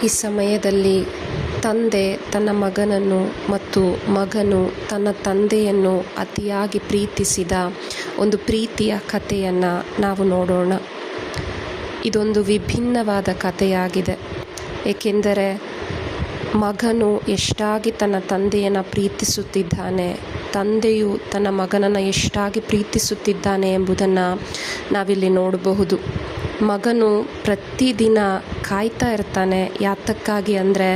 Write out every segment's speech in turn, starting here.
ಈ ಸಮಯದಲ್ಲಿ ತಂದೆ ತನ್ನ ಮಗನನ್ನು ಮತ್ತು ಮಗನು ತನ್ನ ತಂದೆಯನ್ನು ಅತಿಯಾಗಿ ಪ್ರೀತಿಸಿದ ಒಂದು ಪ್ರೀತಿಯ ಕಥೆಯನ್ನು ನಾವು ನೋಡೋಣ. ಇದೊಂದು ವಿಭಿನ್ನವಾದ ಕಥೆಯಾಗಿದೆ. ಏಕೆಂದರೆ ಮಗನು ಎಷ್ಟಾಗಿ ತನ್ನ ತಂದೆಯನ್ನು ಪ್ರೀತಿಸುತ್ತಿದ್ದಾನೆ, ತಂದೆಯು ತನ್ನ ಮಗನನ್ನು ಎಷ್ಟಾಗಿ ಪ್ರೀತಿಸುತ್ತಿದ್ದಾನೆ ಎಂಬುದನ್ನು ನಾವಿಲ್ಲಿ ನೋಡಬಹುದು. ಮಗನು ಪ್ರತಿದಿನ ಕಾಯ್ತಾ ಇರ್ತಾನೆ. ಯಾತಕ್ಕಾಗಿ ಅಂದರೆ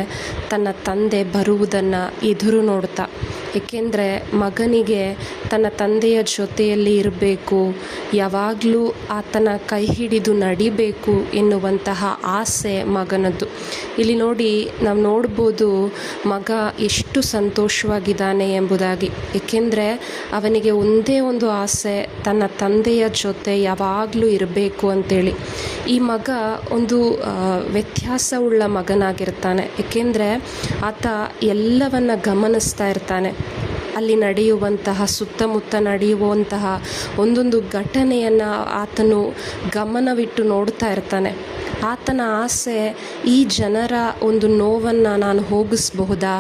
ತನ್ನ ತಂದೆ ಬರುವುದನ್ನು ಎದುರು ನೋಡ್ತಾ. ಏಕೆಂದರೆ ಮಗನಿಗೆ ತನ್ನ ತಂದೆಯ ಜೊತೆಯಲ್ಲಿ ಇರಬೇಕು, ಯಾವಾಗಲೂ ಆತನ ಕೈ ಹಿಡಿದು ನಡಿಬೇಕು ಎನ್ನುವಂತಹ ಆಸೆ ಮಗನದ್ದು. ಇಲ್ಲಿ ನೋಡಿ, ನಾವು ನೋಡ್ಬೋದು ಮಗ ಎಷ್ಟು ಸಂತೋಷವಾಗಿದ್ದಾನೆ ಎಂಬುದಾಗಿ. ಏಕೆಂದರೆ ಅವನಿಗೆ ಒಂದೇ ಒಂದು ಆಸೆ, ತನ್ನ ತಂದೆಯ ಜೊತೆ ಯಾವಾಗಲೂ ಇರಬೇಕು ಅಂತೇಳಿ. ಈ ಮಗ ಒಂದು ವ್ಯತ್ಯಾಸವುಳ್ಳ ಮಗನಾಗಿರ್ತಾನೆ. ಏಕೆಂದರೆ ಆತ ಎಲ್ಲವನ್ನ ಗಮನಿಸ್ತಾ ಇರ್ತಾನೆ. ಅಲ್ಲಿ ನಡೆಯುವಂತಹ, ಸುತ್ತಮುತ್ತ ನಡೆಯುವಂತಹ ಒಂದೊಂದು ಘಟನೆಯನ್ನು ಆತನು ಗಮನವಿಟ್ಟು ನೋಡ್ತಾ ಇರ್ತಾನೆ. ಆತನ ಆಸೆ, ಈ ಜನರ ಒಂದು ನೋವನ್ನು ನಾನು ಹೋಗಿಸಬಹುದಾ,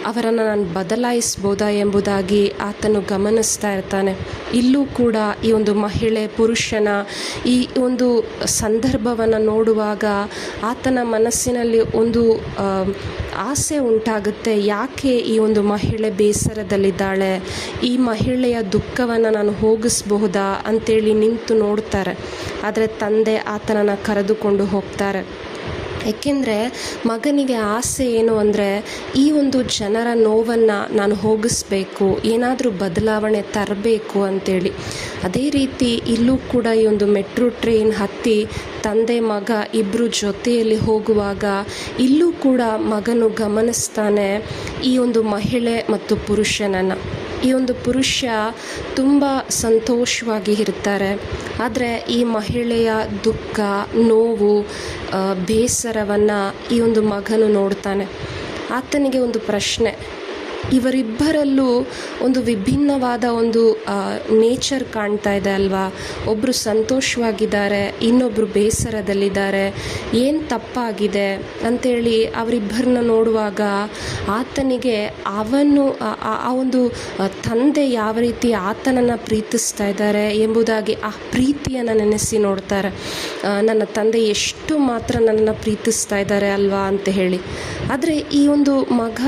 ಅವರನ್ನು ನಾನು ಬದಲಾಯಿಸ್ಬೋದಾ ಎಂಬುದಾಗಿ ಆತನು ಗಮನಿಸ್ತಾ ಇರ್ತಾನೆ. ಇಲ್ಲೂ ಕೂಡ ಈ ಒಂದು ಮಹಿಳೆ ಪುರುಷನ ಈ ಒಂದು ಸಂದರ್ಭವನ್ನು ನೋಡುವಾಗ ಆತನ ಮನಸ್ಸಿನಲ್ಲಿ ಒಂದು ಆಸೆ ಉಂಟಾಗುತ್ತೆ. ಯಾಕೆ ಈ ಒಂದು ಮಹಿಳೆ ಬೇಸರದಲ್ಲಿದ್ದಾಳೆ, ಈ ಮಹಿಳೆಯ ದುಃಖವನ್ನು ನಾನು ಹೋಗಿಸಬಹುದಾ ಅಂತೇಳಿ ನಿಂತು ನೋಡ್ತಾರೆ. ಆದರೆ ತಂದೆ ಆತನನ್ನು ಕರೆದುಕೊಂಡು ಹೋಗ್ತಾರೆ. ಏಕೆಂದರೆ ಮಗನಿಗೆ ಆಸೆ ಏನು ಅಂದರೆ, ಈ ಒಂದು ಜನರ ನೋವನ್ನು ನಾನು ಹೋಗಿಸ್ಬೇಕು, ಏನಾದರೂ ಬದಲಾವಣೆ ತರಬೇಕು ಅಂತೇಳಿ. ಅದೇ ರೀತಿ ಇಲ್ಲೂ ಕೂಡ ಈ ಒಂದು ಮೆಟ್ರೋ ಟ್ರೈನ್ ಹತ್ತಿ ತಂದೆ ಮಗ ಇಬ್ಬರು ಜೊತೆಯಲ್ಲಿ ಹೋಗುವಾಗ ಇಲ್ಲೂ ಕೂಡ ಮಗನು ಗಮನಿಸ್ತಾನೆ ಈ ಒಂದು ಮಹಿಳೆ ಮತ್ತು ಪುರುಷನನ್ನು. ಈ ಒಂದು ಪುರುಷ ತುಂಬ ಸಂತೋಷವಾಗಿ ಇರ್ತಾರೆ. ಆದರೆ ಈ ಮಹಿಳೆಯ ದುಃಖ, ನೋವು, ಬೇಸರವನ್ನು ಈ ಒಂದು ಮಗನು ನೋಡ್ತಾನೆ. ಆತನಿಗೆ ಒಂದು ಪ್ರಶ್ನೆ, ಇವರಿಬ್ಬರಲ್ಲೂ ಒಂದು ವಿಭಿನ್ನವಾದ ಒಂದು ನೇಚರ್ ಕಾಣ್ತಾ ಇದೆ ಅಲ್ವಾ. ಒಬ್ಬರು ಸಂತೋಷವಾಗಿದ್ದಾರೆ, ಇನ್ನೊಬ್ಬರು ಬೇಸರದಲ್ಲಿದ್ದಾರೆ. ಏನು ತಪ್ಪಾಗಿದೆ ಅಂತೇಳಿ ಅವರಿಬ್ಬರನ್ನ ನೋಡುವಾಗ ಆತನಿಗೆ ಅವನು ಆ ಒಂದು ತಂದೆ ಯಾವ ರೀತಿ ಆತನನ್ನು ಪ್ರೀತಿಸ್ತಾ ಇದ್ದಾರೆ ಎಂಬುದಾಗಿ ಆ ಪ್ರೀತಿಯನ್ನು ನೆನೆಸಿ ನೋಡ್ತಾರೆ. ನನ್ನ ತಂದೆ ಎಷ್ಟು ಮಾತ್ರ ನನ್ನನ್ನು ಪ್ರೀತಿಸ್ತಾ ಇದ್ದಾರೆ ಅಲ್ವಾ ಅಂತ ಹೇಳಿ. ಆದರೆ ಈ ಒಂದು ಮಗ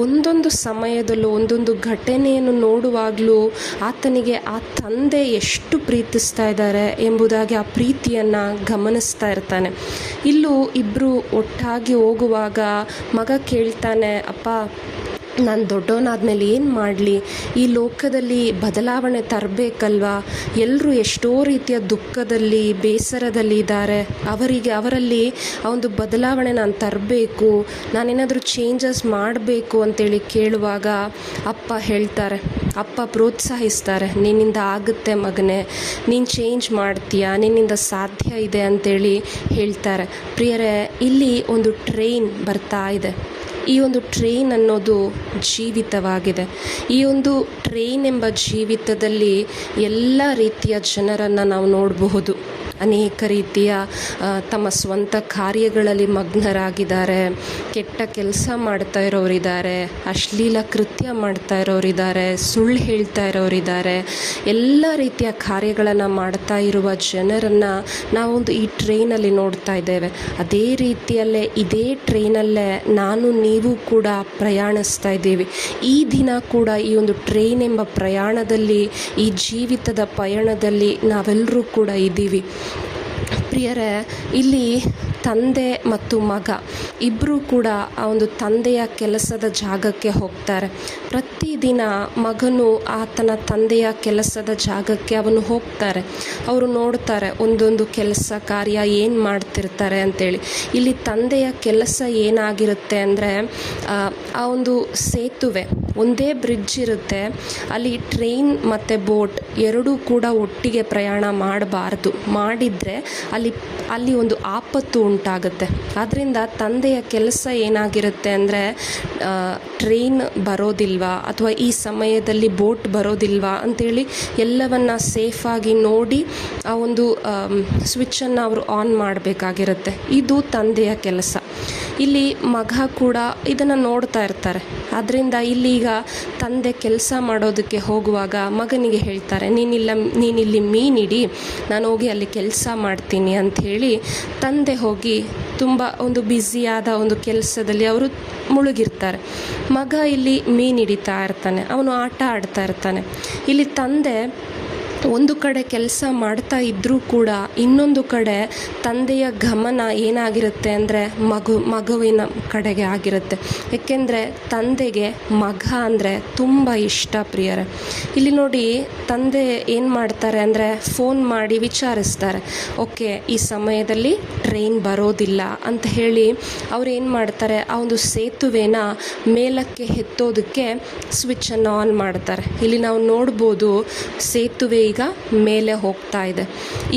ಒಂದೊಂದು ಸಮಯದಲ್ಲೂ ಒಂದೊಂದು ಘಟನೆಯನ್ನು ನೋಡುವಾಗಲೂ ಆತನಿಗೆ ಆ ತಂದೆ ಎಷ್ಟು ಪ್ರೀತಿಸ್ತಾ ಇದ್ದಾರೆ ಎಂಬುದಾಗಿ ಆ ಪ್ರೀತಿಯನ್ನು ಗಮನಿಸ್ತಾ ಇರ್ತಾನೆ. ಇಲ್ಲೂ ಇಬ್ಬರು ಒಟ್ಟಾಗಿ ಹೋಗುವಾಗ ಮಗ ಕೇಳ್ತಾನೆ, ಅಪ್ಪ, ನಾನು ದೊಡ್ಡವನಾದ್ಮೇಲೆ ಏನು ಮಾಡಲಿ, ಈ ಲೋಕದಲ್ಲಿ ಬದಲಾವಣೆ ತರಬೇಕಲ್ವಾ, ಎಲ್ಲರೂ ಎಷ್ಟೋ ರೀತಿಯ ದುಃಖದಲ್ಲಿ ಬೇಸರದಲ್ಲಿ ಇದ್ದಾರೆ, ಅವರಲ್ಲಿ ಆ ಒಂದು ಬದಲಾವಣೆ ನಾನು ತರಬೇಕು, ನಾನೇನಾದರೂ ಚೇಂಜಸ್ ಮಾಡಬೇಕು ಅಂತೇಳಿ ಕೇಳುವಾಗ ಅಪ್ಪ ಪ್ರೋತ್ಸಾಹಿಸ್ತಾರೆ, ನಿನ್ನಿಂದ ಆಗುತ್ತೆ ಮಗನೇ, ನೀನು ಚೇಂಜ್ ಮಾಡ್ತೀಯಾ, ನಿನ್ನಿಂದ ಸಾಧ್ಯ ಇದೆ ಅಂತೇಳಿ ಹೇಳ್ತಾರೆ. ಪ್ರಿಯರೇ, ಇಲ್ಲಿ ಒಂದು ಟ್ರೈನ್ ಬರ್ತಾ ಇದೆ. ಈ ಒಂದು ಟ್ರೈನ್ ಅನ್ನೋದು ಜೀವಿತವಾಗಿದೆ. ಈ ಒಂದು ಟ್ರೈನ್ ಎಂಬ ಜೀವಿತದಲ್ಲಿ ಎಲ್ಲ ರೀತಿಯ ಜನರನ್ನು ನಾವು ನೋಡಬಹುದು. ಅನೇಕ ರೀತಿಯ ತಮ್ಮ ಸ್ವಂತ ಕಾರ್ಯಗಳಲ್ಲಿ ಮಗ್ನರಾಗಿದ್ದಾರೆ, ಕೆಟ್ಟ ಕೆಲಸ ಮಾಡ್ತಾ ಇರೋರಿದ್ದಾರೆ, ಅಶ್ಲೀಲ ಕೃತ್ಯ ಮಾಡ್ತಾ ಇರೋರಿದ್ದಾರೆ, ಸುಳ್ಳು ಹೇಳ್ತಾ ಇರೋರಿದ್ದಾರೆ. ಎಲ್ಲ ರೀತಿಯ ಕಾರ್ಯಗಳನ್ನು ಮಾಡ್ತಾ ಇರುವ ಜನರನ್ನು ನಾವೊಂದು ಈ ಟ್ರೈನಲ್ಲಿ ನೋಡ್ತಾ ಇದ್ದೇವೆ. ಅದೇ ರೀತಿಯಲ್ಲೇ ಇದೇ ಟ್ರೈನಲ್ಲೇ ನಾನು ನೀವು ಕೂಡ ಪ್ರಯಾಣಿಸ್ತಾ ಇದ್ದೀವಿ. ಈ ದಿನ ಕೂಡ ಈ ಒಂದು ಟ್ರೈನ್ ಎಂಬ ಪ್ರಯಾಣದಲ್ಲಿ, ಈ ಜೀವಿತದ ಪಯಣದಲ್ಲಿ ನಾವೆಲ್ಲರೂ ಕೂಡ ಇದ್ದೀವಿ. ಪ್ರಿಯರೇ, ಇಲ್ಲಿ ತಂದೆ ಮತ್ತು ಮಗ ಇಬ್ಬರೂ ಕೂಡ ಆ ಒಂದು ತಂದೆಯ ಕೆಲಸದ ಜಾಗಕ್ಕೆ ಹೋಗ್ತಾರೆ. ಪ್ರತಿದಿನ ಮಗನು ಆತನ ತಂದೆಯ ಕೆಲಸದ ಜಾಗಕ್ಕೆ ಅವನು ಹೋಗ್ತಾರೆ. ಅವರು ನೋಡ್ತಾರೆ ಒಂದೊಂದು ಕೆಲಸ ಕಾರ್ಯ ಏನು ಮಾಡ್ತಿರ್ತಾರೆ ಅಂತೇಳಿ. ಇಲ್ಲಿ ತಂದೆಯ ಕೆಲಸ ಏನಾಗಿರುತ್ತೆ ಅಂದರೆ, ಆ ಒಂದು ಸೇತುವೆ, ಒಂದೇ ಬ್ರಿಡ್ಜ್ ಇರುತ್ತೆ, ಅಲ್ಲಿ ಟ್ರೈನ್ ಮತ್ತು ಬೋಟ್ ಎರಡೂ ಕೂಡ ಒಟ್ಟಿಗೆ ಪ್ರಯಾಣ ಮಾಡಬಾರ್ದು. ಮಾಡಿದರೆ ಅಲ್ಲಿ ಒಂದು ಆಪತ್ತು ಉಂಟಾಗುತ್ತೆ. ಆದ್ದರಿಂದ ತಂದೆಯ ಕೆಲಸ ಏನಾಗಿರುತ್ತೆ ಅಂದರೆ, ಟ್ರೈನ್ ಬರೋದಿಲ್ವಾ ಅಥವಾ ಈ ಸಮಯದಲ್ಲಿ ಬೋಟ್ ಬರೋದಿಲ್ವಾ ಅಂಥೇಳಿ ಎಲ್ಲವನ್ನ ಸೇಫಾಗಿ ನೋಡಿ ಆ ಒಂದು ಸ್ವಿಚ್ಚನ್ನು ಅವರು ಆನ್ ಮಾಡಬೇಕಾಗಿರುತ್ತೆ. ಇದು ತಂದೆಯ ಕೆಲಸ. ಇಲ್ಲಿ ಮಗ ಕೂಡ ಇದನ್ನು ನೋಡ್ತಾ ಇರ್ತಾರೆ. ಆದ್ದರಿಂದ ಇಲ್ಲೀಗ ತಂದೆ ಕೆಲಸ ಮಾಡೋದಕ್ಕೆ ಹೋಗುವಾಗ ಮಗನಿಗೆ ಹೇಳ್ತಾರೆ, ನೀನಿಲ್ಲಿ ಮೀನಿಡಿ, ನಾನು ಹೋಗಿ ಅಲ್ಲಿ ಕೆಲಸ ಮಾಡ್ತೀನಿ ಅಂಥೇಳಿ ತಂದೆ ಹೋಗಿ ತುಂಬ ಒಂದು ಬ್ಯುಸಿಯಾದ ಒಂದು ಕೆಲಸದಲ್ಲಿ ಅವರು ಮುಳುಗಿರ್ತಾರೆ. ಮಗ ಇಲ್ಲಿ ಮೀನು ಹಿಡಿತಾ ಇರ್ತಾನೆ, ಅವನು ಆಟ ಆಡ್ತಾ ಇರ್ತಾನೆ. ಇಲ್ಲಿ ತಂದೆ ಒಂದು ಕಡೆ ಕೆಲಸ ಮಾಡ್ತಾ ಇದ್ದರೂ ಕೂಡ ಇನ್ನೊಂದು ಕಡೆ ತಂದೆಯ ಗಮನ ಏನಾಗಿರುತ್ತೆ ಅಂದರೆ ಮಗುವಿನ ಕಡೆಗೆ ಆಗಿರುತ್ತೆ. ಏಕೆಂದರೆ ತಂದೆಗೆ ಮಗ ಅಂದರೆ ತುಂಬ ಇಷ್ಟ ಪ್ರಿಯರೇ. ಇಲ್ಲಿ ನೋಡಿ, ತಂದೆ ಏನು ಮಾಡ್ತಾರೆ ಅಂದರೆ ಫೋನ್ ಮಾಡಿ ವಿಚಾರಿಸ್ತಾರೆ, ಓಕೆ ಈ ಸಮಯದಲ್ಲಿ ಟ್ರೈನ್ ಬರೋದಿಲ್ಲ ಅಂತ ಹೇಳಿ ಅವ್ರು ಏನು ಮಾಡ್ತಾರೆ, ಆ ಒಂದು ಸೇತುವೆನ ಮೇಲಕ್ಕೆ ಎತ್ತೋದಕ್ಕೆ ಸ್ವಿಚ್ಚನ್ನು ಆನ್ ಮಾಡ್ತಾರೆ. ಇಲ್ಲಿ ನಾವು ನೋಡ್ಬೋದು, ಸೇತುವೆ ಈಗ ಮೇಲೆ ಹೋಗ್ತಾ ಇದೆ.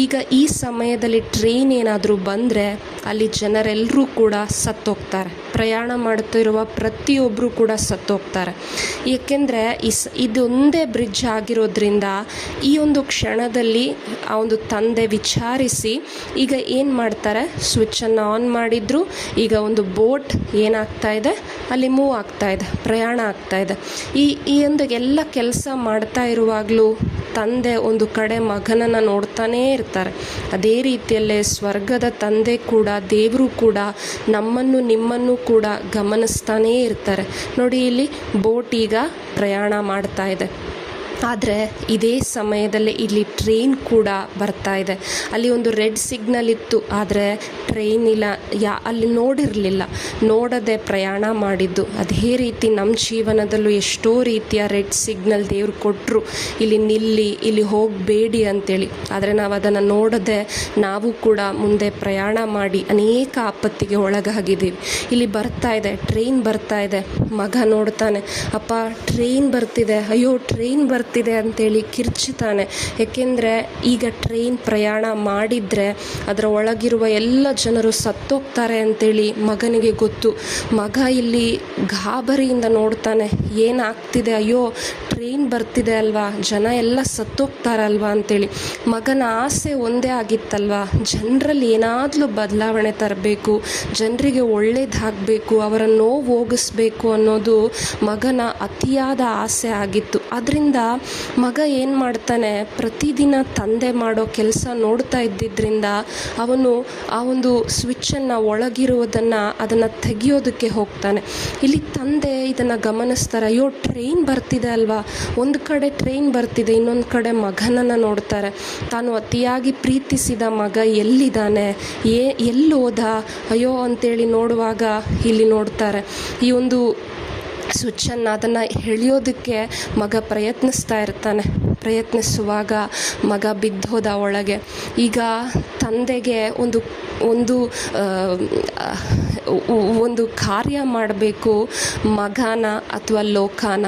ಈಗ ಈ ಸಮಯದಲ್ಲಿ ಟ್ರೈನ್ ಏನಾದರೂ ಬಂದರೆ ಅಲ್ಲಿ ಜನರೆಲ್ಲರೂ ಕೂಡ ಸತ್ತೋಗ್ತಾರೆ. ಪ್ರಯಾಣ ಮಾಡ್ತಿರುವ ಪ್ರತಿಯೊಬ್ಬರು ಕೂಡ ಸತ್ತೋಗ್ತಾರೆ. ಏಕೆಂದರೆ ಇದೊಂದೇ ಬ್ರಿಡ್ಜ್ ಆಗಿರೋದ್ರಿಂದ ಈ ಒಂದು ಕ್ಷಣದಲ್ಲಿ ಆ ಒಂದು ತಂದೆ ವಿಚಾರಿಸಿ ಈಗ ಏನು ಮಾಡ್ತಾರೆ, ಸ್ವಿಚ್ಚನ್ನು ಆನ್ ಮಾಡಿದ್ರು. ಈಗ ಒಂದು ಬೋಟ್ ಏನಾಗ್ತಾ ಇದೆ, ಅಲ್ಲಿ ಮೂವ್ ಆಗ್ತಾ ಇದೆ, ಪ್ರಯಾಣ ಆಗ್ತಾ ಇದೆ. ಈ ಒಂದು ಎಲ್ಲ ಕೆಲಸ ಮಾಡ್ತಾ ಇರುವಾಗಲೂ ತಂದೆ ಒಂದು ಕಡೆ ಮಗನನ್ನು ನೋಡ್ತಾನೇ ಇರ್ತಾರೆ. ಅದೇ ರೀತಿಯಲ್ಲೇ ಸ್ವರ್ಗದ ತಂದೆ ಕೂಡ, ದೇವರು ಕೂಡ ನಮ್ಮನ್ನು ನಿಮ್ಮನ್ನು ಕೂಡ ಗಮನಿಸ್ತಾನೇ ಇರ್ತಾರೆ. ನೋಡಿ, ಇಲ್ಲಿ ಬೋಟ್ ಈಗ ಪ್ರಯಾಣ ಮಾಡ್ತಾ ಇದೆ. ಆದರೆ ಇದೇ ಸಮಯದಲ್ಲಿ ಇಲ್ಲಿ ಟ್ರೈನ್ ಕೂಡ ಬರ್ತಾ ಇದೆ. ಅಲ್ಲಿ ಒಂದು ರೆಡ್ ಸಿಗ್ನಲ್ ಇತ್ತು, ಆದರೆ ಟ್ರೈನ್ ಇಲ್ಲ, ಅಲ್ಲಿ ನೋಡದೆ ಪ್ರಯಾಣ ಮಾಡಿದ್ದು. ಅದೇ ರೀತಿ ನಮ್ಮ ಜೀವನದಲ್ಲೂ ಎಷ್ಟೋ ರೀತಿಯ ರೆಡ್ ಸಿಗ್ನಲ್ ದೇವರು ಕೊಟ್ಟರು, ಇಲ್ಲಿ ನಿಲ್ಲಿ, ಇಲ್ಲಿ ಹೋಗಬೇಡಿ ಅಂತೇಳಿ. ಆದರೆ ನಾವು ಅದನ್ನು ನೋಡದೆ ನಾವು ಕೂಡ ಮುಂದೆ ಪ್ರಯಾಣ ಮಾಡಿ ಅನೇಕ ಆಪತ್ತಿಗೆ ಒಳಗಾಗಿದ್ದೀವಿ. ಇಲ್ಲಿ ಬರ್ತಾ ಇದೆ, ಟ್ರೈನ್ ಬರ್ತಾ ಇದೆ. ಮಗ ನೋಡ್ತಾನೆ, ಅಪ್ಪ ಟ್ರೈನ್ ಬರ್ತಿದೆ, ಅಯ್ಯೋ ಟ್ರೈನ್ ಬರ್ತಿದೆ ಅಂತೇಳಿ ಕಿರ್ಚುತ್ತಾನೆ. ಏಕೆಂದರೆ ಈಗ ಟ್ರೈನ್ ಪ್ರಯಾಣ ಮಾಡಿದರೆ ಅದರ ಒಳಗಿರುವ ಎಲ್ಲ ಜನರು ಸತ್ತೋಗ್ತಾರೆ ಅಂತೇಳಿ ಮಗನಿಗೆ ಗೊತ್ತು. ಮಗ ಇಲ್ಲಿ ಗಾಬರಿಯಿಂದ ನೋಡ್ತಾನೆ, ಏನಾಗ್ತಿದೆ, ಅಯ್ಯೋ ಟ್ರೈನ್ ಬರ್ತಿದೆ ಅಲ್ವಾ, ಜನ ಎಲ್ಲ ಸತ್ತೋಗ್ತಾರಲ್ವಾ ಅಂತೇಳಿ. ಮಗನ ಆಸೆ ಒಂದೇ ಆಗಿತ್ತಲ್ವಾ, ಜನರಲ್ಲಿ ಏನಾದರೂ ಬದಲಾವಣೆ ತರಬೇಕು, ಜನರಿಗೆ ಒಳ್ಳೇದಾಗಬೇಕು, ಅವರ ನೋವು ಹೋಗಿಸ್ಬೇಕು ಅನ್ನೋದು ಮಗನ ಅತಿಯಾದ ಆಸೆ ಆಗಿತ್ತು. ಅದರಿಂದ ಮಗ ಏನು ಮಾಡ್ತಾನೆ, ಪ್ರತಿದಿನ ತಂದೆ ಮಾಡೋ ಕೆಲಸ ನೋಡ್ತಾ ಇದ್ದಿದ್ದರಿಂದ ಅವನು ಆ ಒಂದು ಸ್ವಿಚ್ಚನ್ನು ಅದನ್ನು ತೆಗಿಯೋದಕ್ಕೆ ಹೋಗ್ತಾನೆ. ಇಲ್ಲಿ ತಂದೆ ಇದನ್ನು ಗಮನಿಸ್ತಾರೆ, ಅಯ್ಯೋ ಟ್ರೈನ್ ಬರ್ತಿದೆ ಅಲ್ವಾ, ಒಂದು ಕಡೆ ಟ್ರೈನ್ ಬರ್ತಿದೆ, ಇನ್ನೊಂದು ಕಡೆ ಮಗನನ್ನು ನೋಡ್ತಾರೆ. ತಾನು ಅತಿಯಾಗಿ ಪ್ರೀತಿಸಿದ ಮಗ ಎಲ್ಲಿದ್ದಾನೆ, ಎಲ್ಲೋದ, ಅಯ್ಯೋ ಅಂತೇಳಿ ನೋಡುವಾಗ ಇಲ್ಲಿ ನೋಡ್ತಾರೆ ಈ ಒಂದು ಸ್ವಿಚ್ಚನ್ನು, ಅದನ್ನು ಎಳೆಯೋದಕ್ಕೆ ಮಗ ಪ್ರಯತ್ನಿಸುವಾಗ ಮಗ ಬಿದ್ದೋದ ಒಳಗೆ. ಈಗ ತಂದೆಗೆ ಒಂದು ಕಾರ್ಯ ಮಾಡಬೇಕು, ಮಗನ ಅಥವಾ ಲೋಕನ.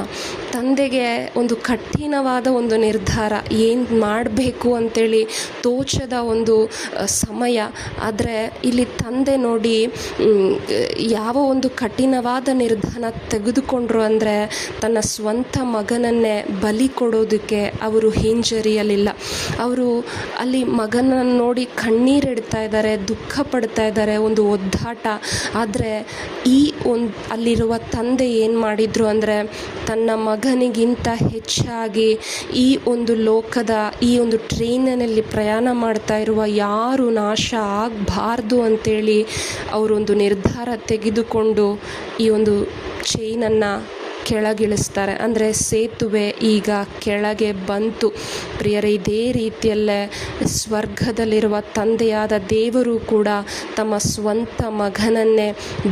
ತಂದೆಗೆ ಒಂದು ಕಠಿಣವಾದ ಒಂದು ನಿರ್ಧಾರ, ಏನು ಮಾಡಬೇಕು ಅಂತೇಳಿ ತೋಚದ ಒಂದು ಸಮಯ. ಆದರೆ ಇಲ್ಲಿ ತಂದೆ ನೋಡಿ ಯಾವ ಒಂದು ಕಠಿಣವಾದ ನಿರ್ಧಾರ ತೆಗೆದುಕೊಂಡ್ರು ಅಂದರೆ ತನ್ನ ಸ್ವಂತ ಮಗನನ್ನೇ ಬಲಿ ಕೊಡೋದಕ್ಕೆ ಅವರು ಹಿಂಜರಿಯಲಿಲ್ಲ. ಅವರು ಅಲ್ಲಿ ಮಗನನ್ನು ನೋಡಿ ಕಣ್ಣೀರಿಡ್ತಾ ಇದ್ದಾರೆ, ದುಃಖ ಪಡ್ತಾ ಇದ್ದಾರೆ, ಒಂದು ಒದ್ದಾಟ. ಆದರೆ ಅಲ್ಲಿರುವ ತಂದೆ ಏನು ಮಾಡಿದರು ಅಂದರೆ ತನ್ನ ಮಗನಿಗಿಂತ ಹೆಚ್ಚಾಗಿ ಈ ಒಂದು ಲೋಕದ ಈ ಒಂದು ಟ್ರೈನಿನಲ್ಲಿ ಪ್ರಯಾಣ ಮಾಡ್ತಾ ಇರುವ ಯಾರು ನಾಶ ಆಗಬಾರ್ದು ಅಂತೇಳಿ ಅವರೊಂದು ನಿರ್ಧಾರ ತೆಗೆದುಕೊಂಡು ಈ ಒಂದು ಚೈನನ್ನು ಕೆಳಗಿಳಿಸ್ತಾರೆ. ಅಂದರೆ ಸೇತುವೆ ಈಗ ಕೆಳಗೆ ಬಂತು. ಪ್ರಿಯರೇ, ಇದೇ ರೀತಿಯಲ್ಲೇ ಸ್ವರ್ಗದಲ್ಲಿರುವ ತಂದೆಯಾದ ದೇವರು ಕೂಡ ತಮ್ಮ ಸ್ವಂತ ಮಗನನ್ನೇ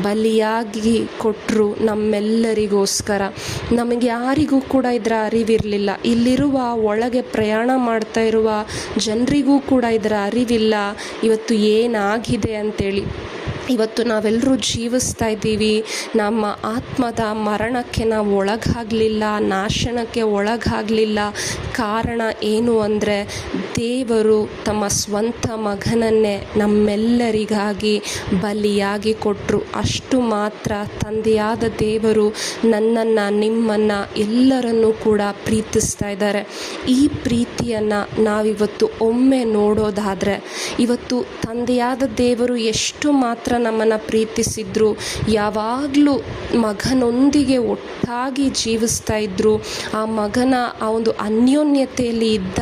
ಬಲಿಯಾಗಿ ಕೊಟ್ಟರು ನಮ್ಮೆಲ್ಲರಿಗೋಸ್ಕರ. ನಮಗೆ ಯಾರಿಗೂ ಕೂಡ ಇದರ ಅರಿವಿರಲಿಲ್ಲ. ಇಲ್ಲಿರುವ ಒಳಗೆ ಪ್ರಯಾಣ ಮಾಡ್ತಾ ಇರುವ ಜನರಿಗೂ ಕೂಡ ಇದರ ಅರಿವಿಲ್ಲ ಇವತ್ತು ಏನಾಗಿದೆ ಅಂತೇಳಿ. ಇವತ್ತು ನಾವೆಲ್ಲರೂ ಜೀವಿಸ್ತಾ ಇದ್ದೀವಿ, ನಮ್ಮ ಆತ್ಮದ ಮರಣಕ್ಕೆ ನಾವು ಒಳಗಾಗಲಿಲ್ಲ, ನಾಶನಕ್ಕೆ ಒಳಗಾಗಲಿಲ್ಲ. ಕಾರಣ ಏನು ಅಂದರೆ ದೇವರು ತಮ್ಮ ಸ್ವಂತ ಮಗನನ್ನೇ ನಮ್ಮೆಲ್ಲರಿಗಾಗಿ ಬಲಿಯಾಗಿ ಕೊಟ್ಟರು. ಅಷ್ಟು ಮಾತ್ರ ತಂದೆಯಾದ ದೇವರು ನನ್ನನ್ನು, ನಿಮ್ಮನ್ನು, ಎಲ್ಲರನ್ನೂ ಕೂಡ ಪ್ರೀತಿಸ್ತಾ ಇದ್ದಾರೆ. ಈ ಪ್ರೀತಿಯನ್ನು ನಾವಿವತ್ತು ಒಮ್ಮೆ ನೋಡೋದಾದರೆ, ಇವತ್ತು ತಂದೆಯಾದ ದೇವರು ಎಷ್ಟು ಮಾತ್ರ ನಮ್ಮನ್ನು ಪ್ರೀತಿಸಿದ್ರು, ಯಾವಾಗಲೂ ಮಗನೊಂದಿಗೆ ಒಟ್ಟಾಗಿ ಜೀವಿಸ್ತಾ ಇದ್ದರು. ಆ ಮಗನ ಆ ಒಂದು ಅನ್ಯೋನ್ಯತೆಯಲ್ಲಿ ಇದ್ದ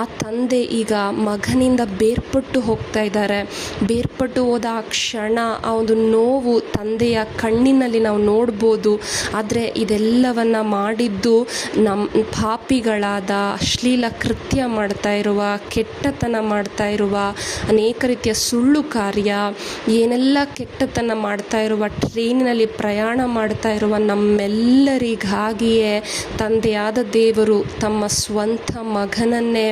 ಆ ತಂದೆ ಈಗ ಮಗನಿಂದ ಬೇರ್ಪಟ್ಟು ಹೋಗ್ತಾ ಇದ್ದಾರೆ. ಬೇರ್ಪಟ್ಟು ಹೋದ ಆ ಕ್ಷಣ, ಆ ಒಂದು ನೋವು ತಂದೆಯ ಕಣ್ಣಿನಲ್ಲಿ ನಾವು ನೋಡ್ಬೋದು. ಆದರೆ ಇದೆಲ್ಲವನ್ನ ಮಾಡಿದ್ದು ನಮ್ಮ ಪಾಪಿಗಳಾದ, ಅಶ್ಲೀಲ ಕೃತ್ಯ ಮಾಡ್ತಾ ಇರುವ, ಕೆಟ್ಟತನ ಮಾಡ್ತಾ ಇರುವ, ಅನೇಕ ರೀತಿಯ ಸುಳ್ಳು ಕಾರ್ಯ, ಏನೆಲ್ಲ ಕೆಟ್ಟತನ ಮಾಡ್ತಾ ಇರುವ, ಟ್ರೈನಿನಲ್ಲಿ ಪ್ರಯಾಣ ಮಾಡ್ತಾ ಇರುವ ನಮ್ಮೆಲ್ಲರಿಗಾಗಿಯೇ ತಂದೆಯಾದ ದೇವರು ತಮ್ಮ ಸ್ವಂತ ಮಗನನ್ನೇ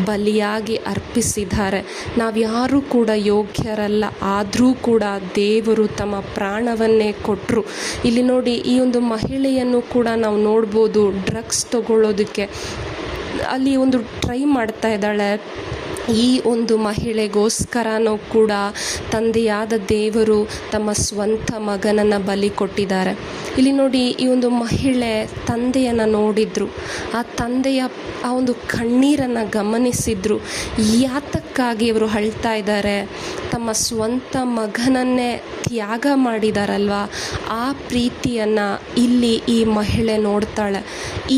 ಬಲಿಯಾಗಿ ಅರ್ಪಿಸಿದ್ದಾರೆ. ನಾವ್ಯಾರೂ ಕೂಡ ಯೋಗ್ಯರಲ್ಲ, ಆದರೂ ಕೂಡ ದೇವರು ತಮ್ಮ ಪ್ರಾಣವನ್ನೇ ಕೊಟ್ಟರು. ಇಲ್ಲಿ ನೋಡಿ, ಈ ಒಂದು ಮಹಿಳೆಯನ್ನು ಕೂಡ ನಾವು ನೋಡ್ಬೋದು. ಡ್ರಗ್ಸ್ ತಗೊಳ್ಳೋದಕ್ಕೆ ಅಲ್ಲಿ ಒಂದು ಟ್ರೈ ಮಾಡ್ತಾ ಇದ್ದಾಳೆ. ಈ ಒಂದು ಮಹಿಳೆಗೋಸ್ಕರನೂ ಕೂಡ ತಂದೆಯಾದ ದೇವರು ತಮ್ಮ ಸ್ವಂತ ಮಗನನ್ನು ಬಲಿ ಕೊಟ್ಟಿದ್ದಾರೆ. ಇಲ್ಲಿ ನೋಡಿ, ಈ ಒಂದು ಮಹಿಳೆ ತಂದೆಯನ್ನು ನೋಡಿದ್ರು, ಆ ತಂದೆಯ ಆ ಒಂದು ಕಣ್ಣೀರನ್ನು ಗಮನಿಸಿದ್ರು. ಯಾತಕ್ಕಾಗಿ ಇವರು ಅಳ್ತಾ ಇದ್ದಾರೆ? ತಮ್ಮ ಸ್ವಂತ ಮಗನನ್ನೇ ತ್ಯಾಗ ಮಾಡಿದಾರಲ್ವ, ಆ ಪ್ರೀತಿಯನ್ನು ಇಲ್ಲಿ ಈ ಮಹಿಳೆ ನೋಡ್ತಾಳೆ.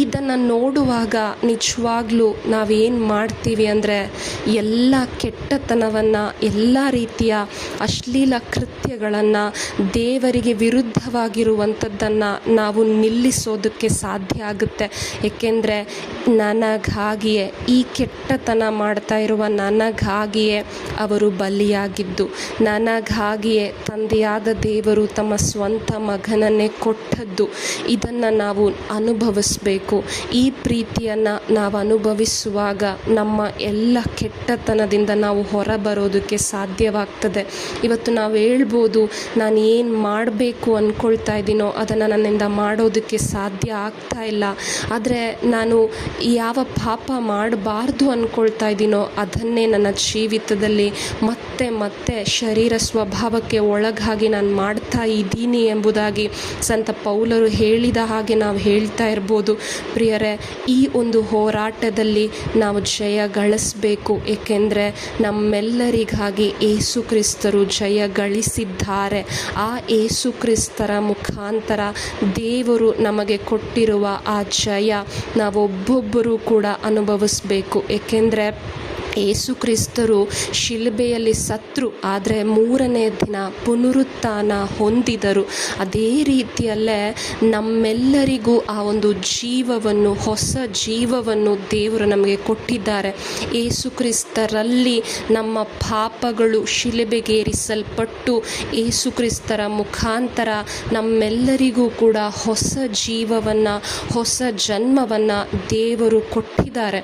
ಇದನ್ನು ನೋಡುವಾಗ ನಿಜವಾಗ್ಲೂ ನಾವೇನು ಮಾಡ್ತೀವಿ ಅಂದರೆ, ಎಲ್ಲ ಕೆಟ್ಟತನವನ್ನು, ಎಲ್ಲ ರೀತಿಯ ಅಶ್ಲೀಲ ಕೃತ್ಯಗಳನ್ನು, ದೇವರಿಗೆ ವಿರುದ್ಧವಾಗಿರುವಂಥದ್ದನ್ನು ನಾವು ನಿಲ್ಲಿಸೋದಕ್ಕೆ ಸಾಧ್ಯ ಆಗುತ್ತೆ. ಏಕೆಂದರೆ ನನಗಾಗಿಯೇ, ಈ ಕೆಟ್ಟತನ ಮಾಡ್ತಾ ಇರುವ ನನಗಾಗಿಯೇ ಅವರು ಬಲಿಯಾಗಿದ್ದು, ನನಗಾಗಿಯೇ ತಂದೆಯಾದ ದೇವರು ತಮ್ಮ ಸ್ವಂತ ಮಗನನ್ನೇ ಕೊಟ್ಟದ್ದು. ಇದನ್ನು ನಾವು ಅನುಭವಿಸಬೇಕು. ಈ ಪ್ರೀತಿಯನ್ನು ನಾವು ಅನುಭವಿಸುವಾಗ ನಮ್ಮ ಎಲ್ಲ ಕೆಟ್ಟತನದಿಂದ ನಾವು ಹೊರಬರೋದಕ್ಕೆ ಸಾಧ್ಯವಾಗ್ತದೆ. ಇವತ್ತು ನಾವು ಹೇಳ್ಬೋದು, ನಾನು ಏನು ಮಾಡಬೇಕು ಅಂದ್ಕೊಳ್ತಾ ಇದ್ದೀನೋ ಅದನ್ನು ನನ್ನಿಂದ ಮಾಡೋದಕ್ಕೆ ಸಾಧ್ಯ ಆಗ್ತಾ ಇಲ್ಲ. ಆದರೆ ನಾನು ಯಾವ ಪಾಪ ಮಾಡಬಾರ್ದು ಅಂದ್ಕೊಳ್ತಾ ಇದ್ದೀನೋ ಅದನ್ನೇ ನನ್ನ ಜೀವಿತದಲ್ಲಿ ಮತ್ತೆ ಮತ್ತೆ ಶರೀರ ಸ್ವಭಾವಕ್ಕೆ ಒಳಗಾಗಿ ನಾನು ಮಾಡ್ತಾ ಇದ್ದೀನಿ ಎಂಬುದಾಗಿ ಸಂತ ಪೌಲರು ಹೇಳಿದ ಹಾಗೆ ನಾವು ಹೇಳ್ತಾ ಇರ್ಬೋದು. ಪ್ರಿಯರೇ, ಈ ಒಂದು ಹೋರಾಟದಲ್ಲಿ ನಾವು ಜಯ ಗಳಿಸಬೇಕು. ಏಕೆಂದರೆ ನಮ್ಮೆಲ್ಲರಿಗಾಗಿ ಏಸು ಕ್ರಿಸ್ತರು ಜಯ ಗಳಿಸಿದ್ದಾರೆ. ಆ ಏಸು ಕ್ರಿಸ್ತರ ಮುಖಾಂತರ ದೇವರು ನಮಗೆ ಕೊಟ್ಟಿರುವ ಆ ಜಯ ನಾವೊಬ್ಬೊಬ್ಬರೂ ಕೂಡ ಅನುಭವಿಸಬೇಕು. ಏಕೆಂದರೆ ಏಸು ಕ್ರಿಸ್ತರು ಶಿಲುಬೆಯಲ್ಲಿ ಸತ್ತರು, ಆದರೆ 3ನೇ ದಿನ ಪುನರುತ್ಥಾನ ಹೊಂದಿದರು. ಅದೇ ರೀತಿಯಲ್ಲೇ ನಮ್ಮೆಲ್ಲರಿಗೂ ಆ ಒಂದು ಜೀವವನ್ನು, ಹೊಸ ಜೀವವನ್ನು ದೇವರು ನಮಗೆ ಕೊಟ್ಟಿದ್ದಾರೆ. ಏಸು ಕ್ರಿಸ್ತರಲ್ಲಿ ನಮ್ಮ ಪಾಪಗಳು ಶಿಲುಬೆಗೇರಿಸಲ್ಪಟ್ಟು ಏಸು ಕ್ರಿಸ್ತರ ಮುಖಾಂತರ ನಮ್ಮೆಲ್ಲರಿಗೂ ಕೂಡ ಹೊಸ ಜೀವವನ್ನು, ಹೊಸ ಜನ್ಮವನ್ನು ದೇವರು ಕೊಟ್ಟಿದ್ದಾರೆ.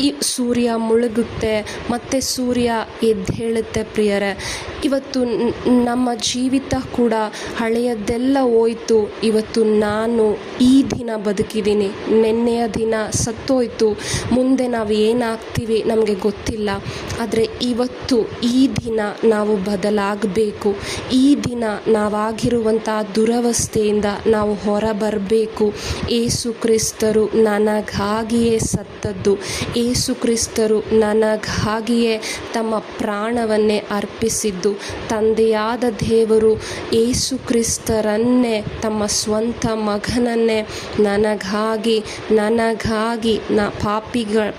ಈ ಸೂರ್ಯ ಮುಳುಗುತ್ತೆ, ಮತ್ತೆ ಸೂರ್ಯ ಎದ್ದೇಳುತ್ತೆ. ಪ್ರಿಯರೇ, ಇವತ್ತು ನಮ್ಮ ಜೀವಿತ ಕೂಡ ಹಳೆಯದೆಲ್ಲ ಹೋಯ್ತು. ಇವತ್ತು ನಾನು ಈ ದಿನ ಬದುಕಿದ್ದೀನಿ, ನೆನ್ನೆಯ ದಿನ ಸತ್ತೋಯ್ತು. ಮುಂದೆ ನಾವು ಏನಾಗ್ತೀವಿ ನಮಗೆ ಗೊತ್ತಿಲ್ಲ. ಆದರೆ ಇವತ್ತು ಈ ದಿನ ನಾವು ಬದಲಾಗಬೇಕು. ಈ ದಿನ ನಾವಾಗಿರುವಂಥ ದುರವಸ್ಥೆಯಿಂದ ನಾವು ಹೊರಬರಬೇಕು. ಏಸು ಕ್ರಿಸ್ತರು ನನಗಾಗಿಯೇ ಸತ್ತದ್ದು. ಏಸು ಕ್ರಿಸ್ತರು ನನಗಾಗಿಯೇ ತಮ್ಮ ಪ್ರಾಣವನ್ನೇ ಅರ್ಪಿಸಿದ್ದು. ತಂದೆಯಾದ ದೇವರು ಏಸು ಕ್ರಿಸ್ತರನ್ನೇ, ತಮ್ಮ ಸ್ವಂತ ಮಗನನ್ನೇ ನನಗಾಗಿ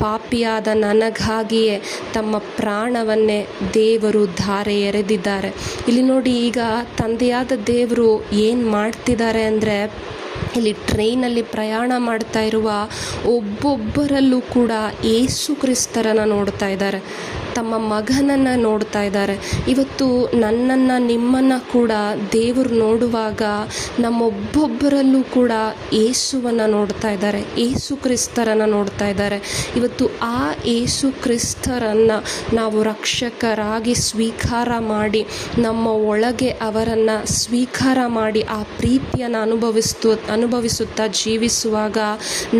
ಪಾಪಿಯಾದ ನನಗಾಗಿಯೇ ತಮ್ಮ ಪ್ರಾಣವನ್ನೇ ದೇವರು ಧಾರೆ ಎರೆದಿದ್ದಾರೆ. ಇಲ್ಲಿ ನೋಡಿ, ಈಗ ತಂದೆಯಾದ ದೇವರು ಏನು ಮಾಡ್ತಿದ್ದಾರೆ ಅಂದರೆ, ಇಲ್ಲಿ ಟ್ರೈನಲ್ಲಿ ಪ್ರಯಾಣ ಮಾಡ್ತಾ ಇರುವ ಒಬ್ಬೊಬ್ಬರಲ್ಲೂ ಕೂಡ ಏಸು ಕ್ರಿಸ್ತರನ್ನು ನೋಡ್ತಾ ಇದ್ದಾರೆ, ತಮ್ಮ ಮಗನನ್ನು ನೋಡ್ತಾ ಇದ್ದಾರೆ. ಇವತ್ತು ನನ್ನನ್ನು, ನಿಮ್ಮನ್ನು ಕೂಡ ದೇವರು ನೋಡುವಾಗ ನಮ್ಮೊಬ್ಬೊಬ್ಬರಲ್ಲೂ ಕೂಡ ಏಸುವನ್ನು ನೋಡ್ತಾ ಇದ್ದಾರೆ, ಏಸು ಕ್ರಿಸ್ತರನ್ನು ನೋಡ್ತಾ ಇದ್ದಾರೆ. ಇವತ್ತು ಆ ಏಸು ಕ್ರಿಸ್ತರನ್ನು ನಾವು ರಕ್ಷಕರಾಗಿ ಸ್ವೀಕಾರ ಮಾಡಿ, ನಮ್ಮ ಒಳಗೆ ಅವರನ್ನು ಸ್ವೀಕಾರ ಮಾಡಿ ಆ ಪ್ರೀತಿಯನ್ನು ಅನುಭವಿಸುತ್ತಾ ಜೀವಿಸುವಾಗ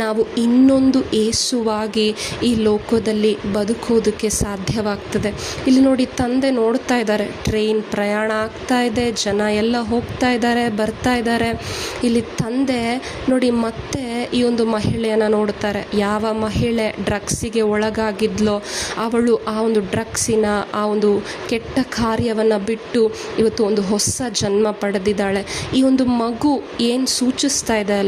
ನಾವು ಇನ್ನೊಂದು ಏಸುವಾಗಿ ಈ ಲೋಕದಲ್ಲಿ ಬದುಕೋದಕ್ಕೆ ಸಾಧ್ಯ ಸಾಧ್ಯವಾಗ್ತದೆ. ಇಲ್ಲಿ ನೋಡಿ, ತಂದೆ ನೋಡ್ತಾ ಇದ್ದಾರೆ, ಟ್ರೈನ್ ಪ್ರಯಾಣ ಆಗ್ತಾ ಇದೆ, ಜನ ಎಲ್ಲ ಹೋಗ್ತಾ ಇದ್ದಾರೆ, ಬರ್ತಾ ಇದ್ದಾರೆ. ಇಲ್ಲಿ ತಂದೆ ನೋಡಿ ಮತ್ತೆ ಈ ಒಂದು ಮಹಿಳೆಯನ್ನು ನೋಡ್ತಾರೆ. ಯಾವ ಮಹಿಳೆ ಡ್ರಗ್ಸಿಗೆ ಒಳಗಾಗಿದ್ಲೋ ಅವಳು ಆ ಒಂದು ಡ್ರಗ್ಸಿನ ಆ ಒಂದು ಕೆಟ್ಟ ಕಾರ್ಯವನ್ನು ಬಿಟ್ಟು ಇವತ್ತು ಒಂದು ಹೊಸ ಜನ್ಮ ಪಡೆದಿದ್ದಾಳೆ. ಈ ಒಂದು ಮಗು ಏನು ಸೂಚಿಸ್ತಾ ಇದೆ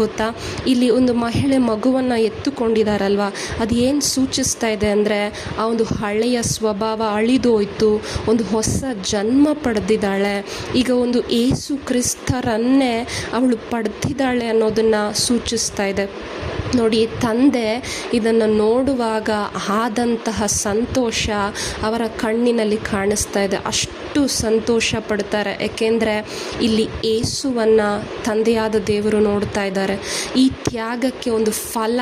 ಗೊತ್ತಾ? ಇಲ್ಲಿ ಒಂದು ಮಹಿಳೆ ಮಗುವನ್ನು ಎತ್ತುಕೊಂಡಿದ್ದಾರಲ್ವ, ಅದು ಏನು ಸೂಚಿಸ್ತಾ ಇದೆ ಅಂದರೆ ಆ ಒಂದು ಹಳೆಯ ಸ್ವಭಾವ ಅಳಿದೋಯ್ತು, ಒಂದು ಹೊಸ ಜನ್ಮ ಪಡೆದಿದ್ದಾಳೆ. ಈಗ ಒಂದು ಏಸು ಕ್ರಿಸ್ತರನ್ನೇ ಅವಳು ಪಡೆದಿದ್ದಾಳೆ ಅನ್ನೋದನ್ನು ಸೂಚಿಸ್ತಾ ಇದೆ. ನೋಡಿ, ತಂದೆ ಇದನ್ನು ನೋಡುವಾಗ ಆದಂತಹ ಸಂತೋಷ ಅವರ ಕಣ್ಣಿನಲ್ಲಿ ಕಾಣಿಸ್ತಾ ಇದೆ. ಅಷ್ಟು ಸಂತೋಷ ಪಡ್ತಾರೆ, ಏಕೆಂದರೆ ಇಲ್ಲಿ ಏಸುವನ್ನು ತಂದೆಯಾದ ದೇವರು ನೋಡ್ತಾ ಇದ್ದಾರೆ. ಈ ತ್ಯಾಗಕ್ಕೆ ಒಂದು ಫಲ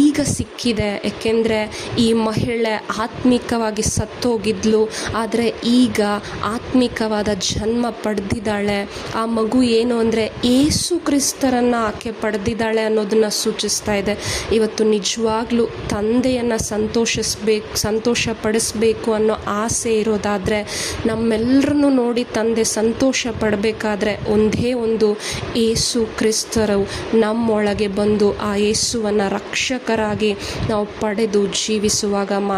ಈಗ ಸಿಕ್ಕಿದೆ, ಏಕೆಂದರೆ ಈ ಮಹಿಳೆ ಆತ್ಮಿಕವಾಗಿ ಸತ್ತೋಗಿದ್ಲು, ಆದರೆ ಈಗ ಆತ್ಮಿಕವಾದ ಜನ್ಮ ಪಡೆದಿದ್ದಾಳೆ. ಆ ಮಗು ಏನು ಅಂದರೆ ಏಸು ಕ್ರಿಸ್ತರನ್ನು ಆಕೆ ಪಡೆದಿದ್ದಾಳೆ ಅನ್ನೋದನ್ನು ಸೂಚಿಸ್ತಾ ಇದೆ. ಇವತ್ತು ನಿಜವಾಗ್ಲೂ ತಂದೆಯನ್ನು ಸಂತೋಷ ಪಡಿಸ್ಬೇಕು ಅನ್ನೋ ಆಸೆ ಇರೋದಾದರೆ, ನಮ್ಮೆಲ್ಲರನ್ನು ನೋಡಿ ತಂದೆ ಸಂತೋಷ ಪಡಬೇಕಾದ್ರೆ ಒಂದೇ ಒಂದು ಏಸು ಕ್ರಿಸ್ತರು ನಮ್ಮೊಳಗೆ ಬಂದು ಆ ಏಸುವನ್ನು ರಕ್ಷಕರಾಗಿ ನಾವು ಪಡೆದು ಜೀವಿಸುವಾಗ